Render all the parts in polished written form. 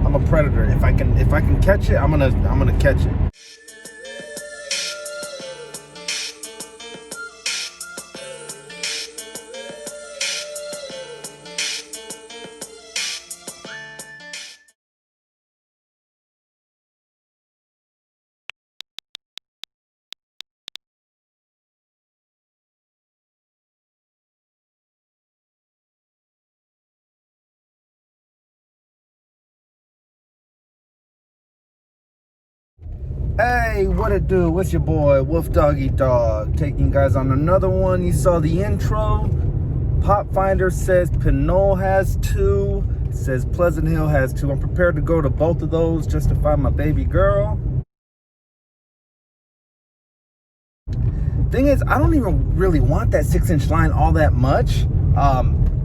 I'm a predator. If I can catch it, I'm gonna catch it. Hey, what it do? What's your boy, Wolf Doggy Dog, taking you guys on another one. You saw the intro. Pop Finder says Pinole has 2. It says Pleasant Hill has 2. I'm prepared to go to both of those just to find my baby girl. Thing is, I don't even really want that 6-inch line all that much.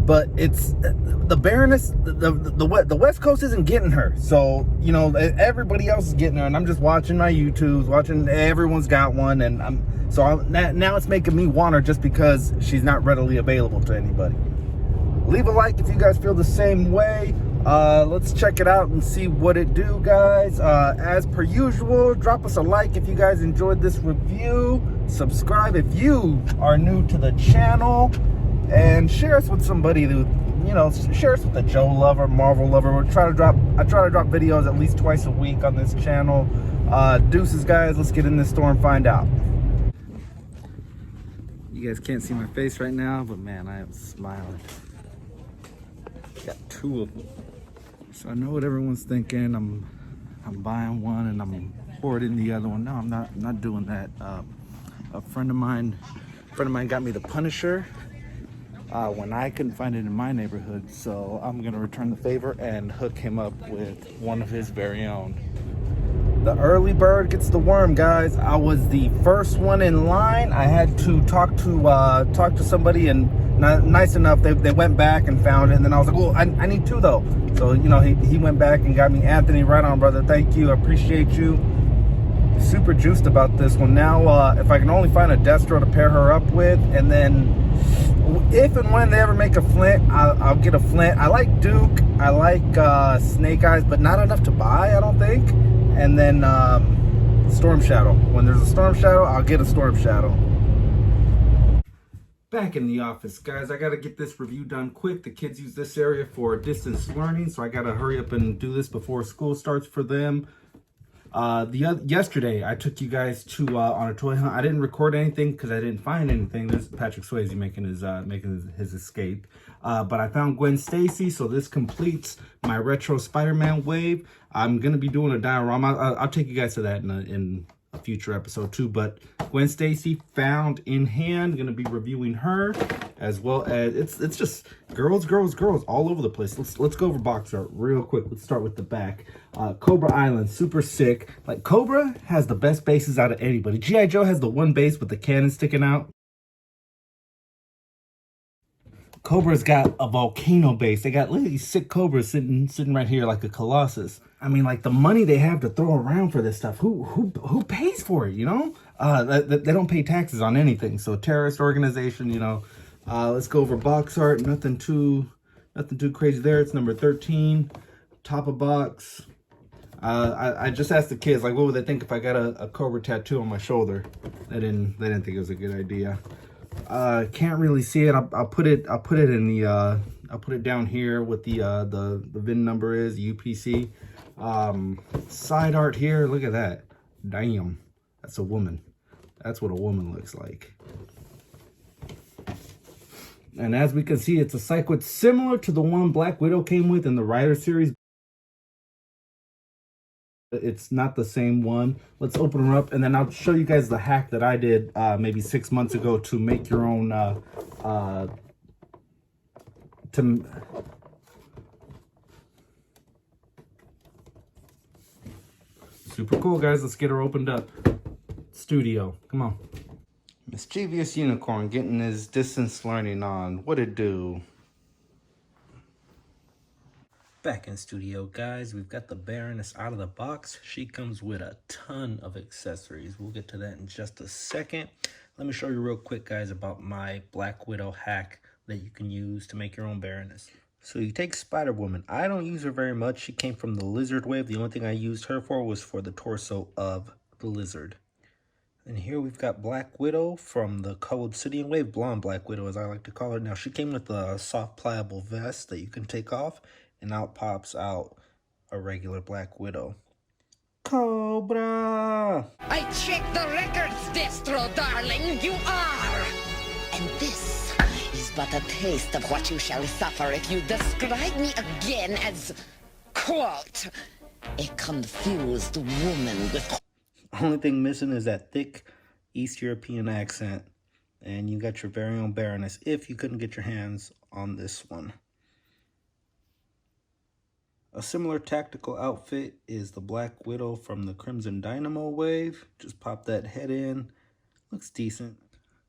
But it's the Baroness, the West Coast isn't getting her. So, you know, everybody else is getting her, and I'm just watching my YouTubes, watching everyone's got one, and now it's making me want her just because she's not readily available to anybody. Leave a like if you guys feel the same way. Let's check it out and see what it do, guys. As per usual, drop us a like if you guys enjoyed this review. Subscribe if you are new to the channel. And share us with somebody who, you know, share us with a Joe lover, Marvel lover. I try to drop videos at least twice a week on this channel. Deuces, guys. Let's get in this store and find out. You guys can't see my face right now, but man, I am smiling. Got 2 of them. So I know what everyone's thinking. I'm buying one and I'm hoarding the other one. No, I'm not doing that. A friend of mine got me the Punisher. When I couldn't find it in my neighborhood, so I'm gonna return the favor and hook him up with one of his very own. The early bird gets the worm, guys. I was the first one in line. I had to talk to somebody, and not nice enough, they went back and found it, and then I was like, well, I need 2 though. So, you know, he went back and got me. Anthony, right on, brother. Thank you. I appreciate you. Super juiced about this one. Now, if I can only find a Destro to pair her up with, and then if and when they ever make a Flint, I'll get a Flint. I like Duke, I like Snake Eyes, but not enough to buy, I don't think. And then Storm Shadow. When there's a Storm Shadow, I'll get a Storm Shadow. Back in the office, guys. I gotta get this review done quick. The kids use this area for distance learning, so I gotta hurry up and do this before school starts for them. Yesterday I took you guys to on a toy hunt. I didn't record anything because I didn't find anything. This is Patrick Swayze making his escape. But I found Gwen Stacy, so this completes my retro Spider-Man wave. I'm gonna be doing a diorama. I'll take you guys to that in a future episode too. But Gwen Stacy found in hand. Gonna be reviewing her, as well as it's just girls all over the place. Let's go over box art real quick. Let's start with the back. Cobra Island, super sick. Like, Cobra has the best bases out of anybody. G.I. Joe has the one base with the cannon sticking out. Cobra's got a volcano base. They got literally sick Cobras sitting right here like a Colossus. I mean, like, the money they have to throw around for this stuff. Who pays for it, you know? They don't pay taxes on anything. So, terrorist organization, you know. Let's go over box art. Nothing too crazy there. It's number 13. Top of box. I just asked the kids, like, what would they think if I got a Cobra tattoo on my shoulder? They didn't think it was a good idea. Can't really see it. I'll put it in the I'll put it down here with the VIN number is UPC. Side art here. Look at that. Damn, that's a woman. That's what a woman looks like. And as we can see, it's a Psycho. It's similar to the one Black Widow came with in the Rider series. It's not the same one. Let's open her up, and then I'll show you guys the hack that I did maybe 6 months ago to make your own super cool, guys. Let's get her opened up. Studio, come on. Mischievous Unicorn getting his distance learning on. What it do? Back in studio, guys. We've got the Baroness out of the box. She comes with a ton of accessories. We'll get to that in just a second. Let me show you real quick, guys, about my Black Widow hack that you can use to make your own Baroness. So you take Spider-Woman. I don't use her very much. She came from the Lizard wave. The only thing I used her for was for the torso of the Lizard. And here we've got Black Widow from the Color Obsidian wave, Blonde Black Widow as I like to call her. Now she came with a soft pliable vest that you can take off, and out pops out a regular Black Widow. Cobra! I checked the records, Destro, darling. You are. And this is but a taste of what you shall suffer if you describe me again as, quote, a confused woman with... Only thing missing is that thick East European accent. And you got your very own Baroness if you couldn't get your hands on this one. A similar tactical outfit is the Black Widow from the Crimson Dynamo wave. Just pop that head in. Looks decent.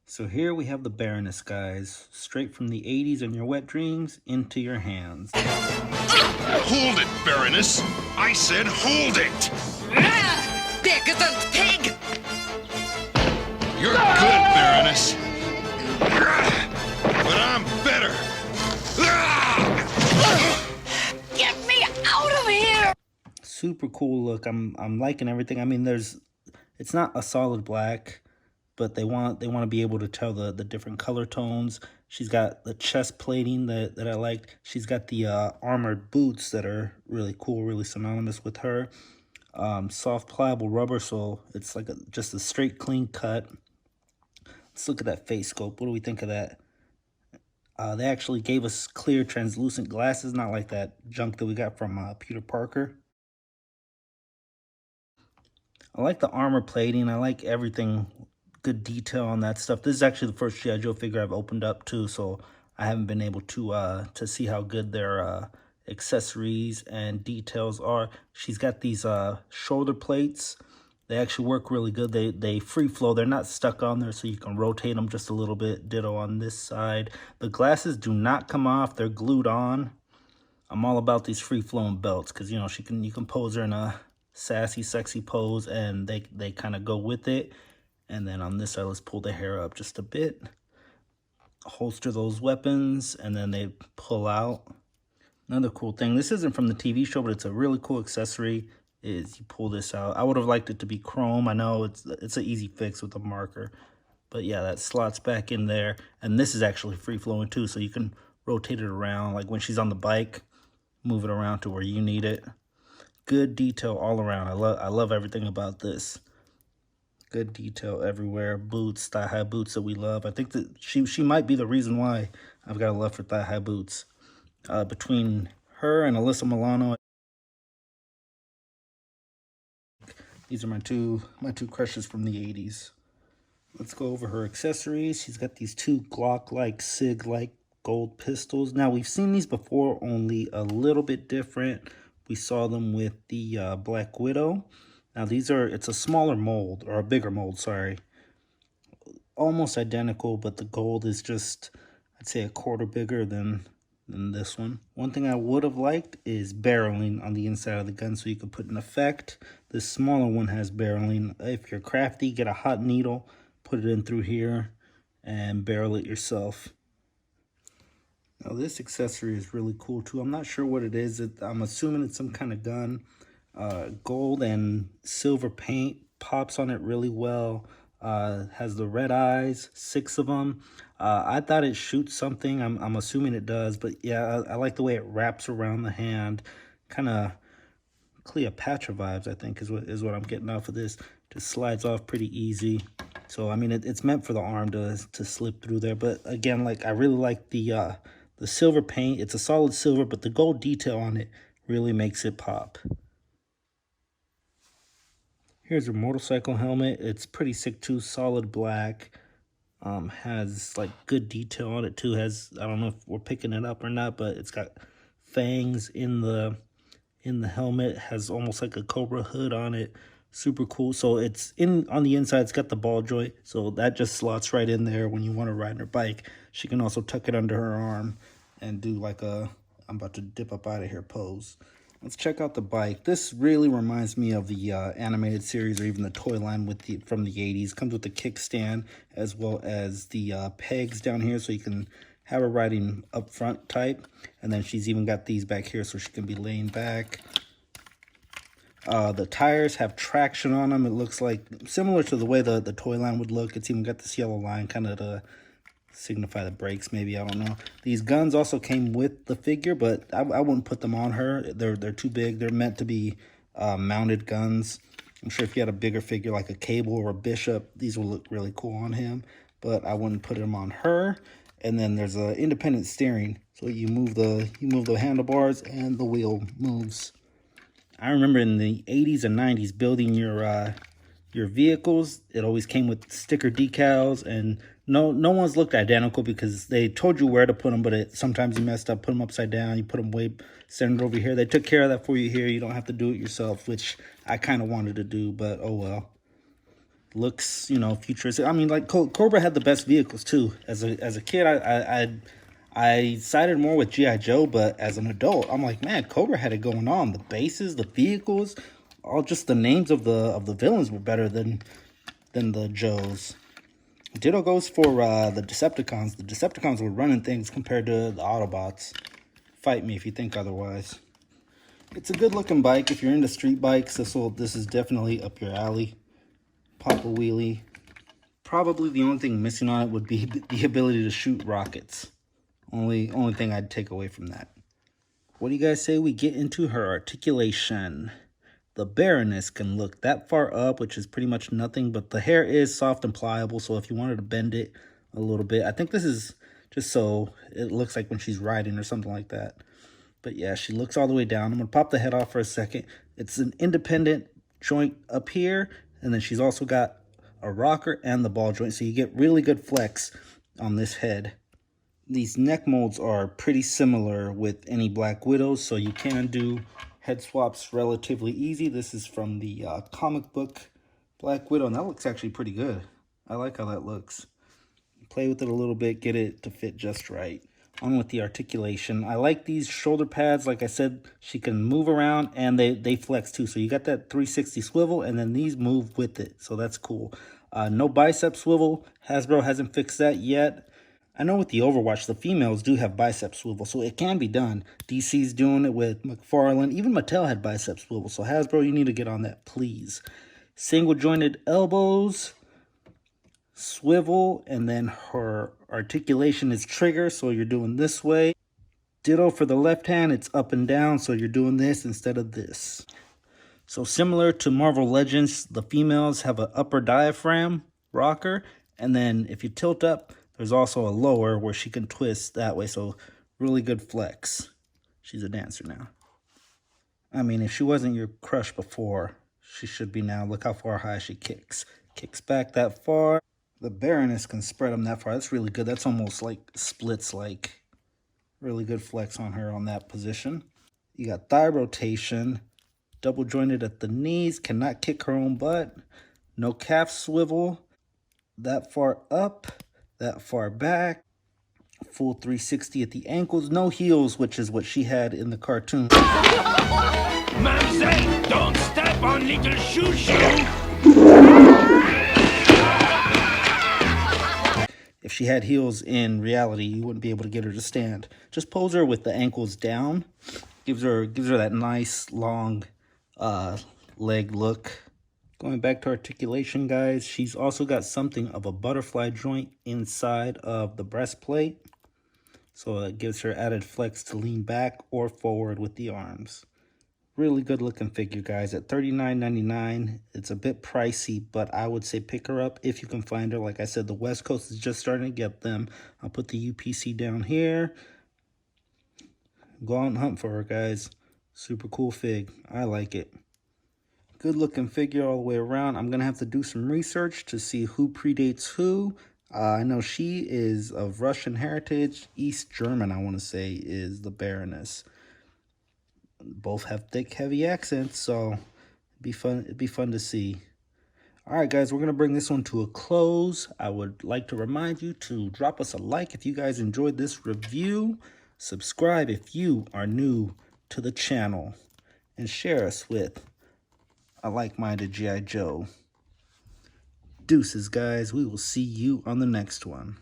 So here we have the Baroness, guys. Straight from the 80s and your wet dreams into your hands. Hold it, Baroness! I said hold it! Decadent pig! You're good, Baroness! But I'm better! Get me out of here! Super cool look. I'm liking everything. I mean, it's not a solid black, but they want to be able to tell the different color tones. She's got the chest plating that I liked. She's got the armored boots that are really cool, really synonymous with her. Soft pliable rubber, so it's like just a straight clean cut. Let's look at that face sculpt. What do we think of that? They actually gave us clear translucent glasses, not like that junk that we got from Peter Parker. I like the armor plating. I like everything. Good detail on that stuff. This is actually the first G.I. Joe figure I've opened up too, so I haven't been able to see how good their accessories and details are. She's got these shoulder plates. They actually work really good. They free flow. They're not stuck on there, so you can rotate them just a little bit. Ditto on this side. The glasses do not come off. They're glued on. I'm all about these free flowing belts because you know you can pose her in a sassy, sexy pose, and they kind of go with it. And then on this side, let's pull the hair up just a bit. Holster those weapons, and then they pull out. Another cool thing, this isn't from the TV show, but it's a really cool accessory, is you pull this out. I would have liked it to be chrome. I know it's an easy fix with a marker. But yeah, that slots back in there. And this is actually free-flowing too, so you can rotate it around. Like when she's on the bike, move it around to where you need it. Good detail all around. I love everything about this. Good detail everywhere. Boots, thigh-high boots that we love. I think that she might be the reason why I've got a love for thigh-high boots. Between her and Alyssa Milano, these are my two crushes from the 80s. Let's go over her accessories. She's got these two Glock-like, SIG-like gold pistols. Now, we've seen these before, only a little bit different. We saw them with the Black Widow. Now it's a smaller mold, or a bigger mold, sorry. Almost identical, but the gold is just, I'd say, a quarter bigger than this one. One thing I would have liked is barreling on the inside of the gun so you could put an effect. This smaller one has barreling. If you're crafty, get a hot needle, put it in through here, and barrel it yourself. Now this accessory is really cool too. I'm not sure what it is. I'm assuming it's some kind of gun. Gold and silver paint pops on it really well. Has the red eyes, 6 of them. I thought it shoots something. I'm assuming it does, but yeah, I like the way it wraps around the hand. Kind of Cleopatra vibes, I think, is what I'm getting off of this. Just slides off pretty easy. So I mean, it's meant for the arm to slip through there. But again, like I really like the silver paint. It's a solid silver, but the gold detail on it really makes it pop. Here's her motorcycle helmet. It's pretty sick too, solid black. Has like good detail on it too. I don't know if we're picking it up or not, but it's got fangs in the helmet. Has almost like a Cobra hood on it. Super cool. So it's on the inside, it's got the ball joint, so that just slots right in there when you want to ride her bike. She can also tuck it under her arm and do like a I'm about to dip up out of here pose. Let's check out the bike. This really reminds me of the animated series or even the toy line from the 80s. Comes with the kickstand as well as the pegs down here so you can have her riding up front type. And then she's even got these back here so she can be laying back. The tires have traction on them. It looks like similar to the way the toy line would look. It's even got this yellow line kind of to signify the brakes, maybe. I don't know. These guns also came with the figure, but I wouldn't put them on her. They're too big. They're meant to be mounted guns. I'm sure if you had a bigger figure like a Cable or a Bishop, these will look really cool on him, but I wouldn't put them on her. And then there's a independent steering, so you move the handlebars and the wheel moves. I remember in the 80s and 90s building your vehicles, it always came with sticker decals, and no one's looked identical because they told you where to put them, but sometimes you messed up, put them upside down, you put them way centered over here. They took care of that for you here. You don't have to do it yourself, which I kind of wanted to do, but oh well. Looks, you know, futuristic. I mean, like Cobra had the best vehicles too. As a kid, I sided more with G.I. Joe, but as an adult, I'm like, man, Cobra had it going on. The bases, the vehicles, all just the names of the villains were better than the Joes. Ditto goes for the Decepticons. The Decepticons were running things compared to the Autobots. Fight me if you think otherwise. It's a good looking bike. If you're into street bikes, this is definitely up your alley. Pop a wheelie. Probably the only thing missing on it would be the ability to shoot rockets. Only thing I'd take away from that. What do you guys say we get into her articulation? The Baroness can look that far up, which is pretty much nothing, but the hair is soft and pliable, so if you wanted to bend it a little bit, I think this is just so it looks like when she's riding or something like that. But yeah, she looks all the way down. I'm going to pop the head off for a second. It's an independent joint up here, and then she's also got a rocker and the ball joint, so you get really good flex on this head. These neck molds are pretty similar with any Black Widows, so you can do head swaps relatively easy. This is from the comic book Black Widow, and that looks actually pretty good. I like how that looks. Play with it a little bit, get it to fit just right. On with the articulation. I like these shoulder pads. Like I said, she can move around and they flex too. So you got that 360 swivel, and then these move with it. So that's cool. No bicep swivel. Hasbro hasn't fixed that yet. I know with the Overwatch, the females do have bicep swivel, so it can be done. DC's doing it with McFarlane. Even Mattel had bicep swivel, so Hasbro, you need to get on that, please. Single jointed elbows, swivel, and then her articulation is trigger, so you're doing this way. Ditto for the left hand, it's up and down, so you're doing this instead of this. So similar to Marvel Legends, the females have an upper diaphragm rocker, and then if you tilt up, there's also a lower where she can twist that way, so really good flex. She's a dancer now. I mean, if she wasn't your crush before, she should be now. Look how far high she kicks. Kicks back that far. The Baroness can spread them that far. That's really good. That's almost like splits, like really good flex on her on that position. You got thigh rotation, double jointed at the knees, cannot kick her own butt. No calf swivel, that far up, that far back, full 360 at the ankles, no heels, which is what she had in the cartoon. Mademoiselle, don't step on little Shoo-Shoo! If she had heels in reality, you wouldn't be able to get her to stand. Just pose her with the ankles down. Gives her that nice long leg look. Going back to articulation, guys, she's also got something of a butterfly joint inside of the breastplate. So it gives her added flex to lean back or forward with the arms. Really good looking figure, guys. At $39.99, it's a bit pricey, but I would say pick her up if you can find her. Like I said, the West Coast is just starting to get them. I'll put the UPC down here. Go out and hunt for her, guys. Super cool fig. I like it. Good looking figure all the way around. I'm going to have to do some research to see who predates who. I know she is of Russian heritage. East German, I want to say, is the Baroness. Both have thick, heavy accents, so it'd be fun to see. All right, guys, we're going to bring this one to a close. I would like to remind you to drop us a like if you guys enjoyed this review. Subscribe if you are new to the channel. And share us with a like-minded G.I. Joe. Deuces, guys. We will see you on the next one.